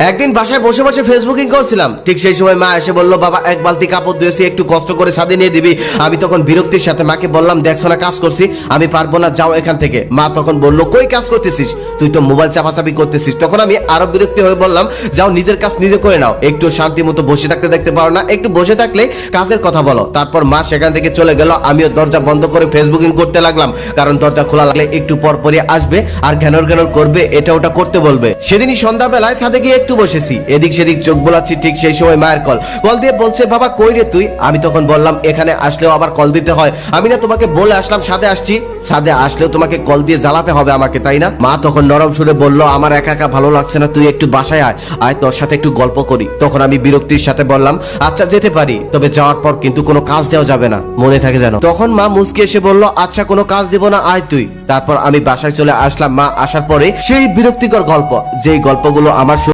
একদিন বাসায় বসে বসে ফেসবুকিং করছিলাম, ঠিক সেই সময় মা এসে বলল, বাবা এক বালতি কাপড় ধুয়েছি, একটু কষ্ট করে ছাদে নিয়ে দিবি। আমি তখন বিরক্তির সাথে মাকে বললাম, দেখছো না কাজ করছি, আমি পারবো না, যাও এখান থেকে। মা তখন বলল, কই কাজ করতেছিস, তুই তো মোবাইল চাপাচাপি করতেছিস। তখন আমি আরো বিরক্তি হয়ে বললাম, যাও নিজের কাজ নিজে করে নাও, একটু শান্তি মতো বসে থাকতে দেখতে পারো না, একটু বসে থাকলে কাজের কথা বলো। তারপর মা সেখান থেকে চলে গেল, আমিও দরজা বন্ধ করে ফেসবুকিং করতে লাগলাম, কারণ দরজা খোলা লাগলে একটু পর পরই আসবে আর ঘ্যানর ঘ্যানর করবে, এটা ওটা করতে বলবে। সেদিনই সন্ধ্যাবেলায় ছাদে গিয়ে একটু বসেছি, এদিক সেদিক চোখ বোলাচ্ছি, ঠিক সেই সময় মায়ের কল দিয়ে বলছে, বাবা কই রে তুই। আমি তখন বললাম, এখানে আসলেও আবার কল দিতে হয়, আমি না তোমাকে বলে আসলাম ছাদে আসছি, ছাদে আসলেও তোমাকে কল দিয়ে জ্বালাতে হবে আমাকে, তাই না? মা তখন নরম সুরে বলল, আমার একা একা ভালো লাগছে না, তুই একটু বাসায় আয়, আয় তোর সাথে একটু গল্প করি। তখন আমি বিরক্তির সাথে বললাম, আচ্ছা যেতে পারি, তবে যাওয়ার পর কিন্তু কোনো কাজ দেওয়া যাবে না, মনে থাকে যেন। তখন মা মুচকি এসে বলল, আচ্ছা কোনো কাজ দিব না, আয় তুই। তারপর আমি বাসায় চলে আসলাম। মা আসার পরে সেই বিরক্তিকর গল্প, যেই গল্পগুলো আমার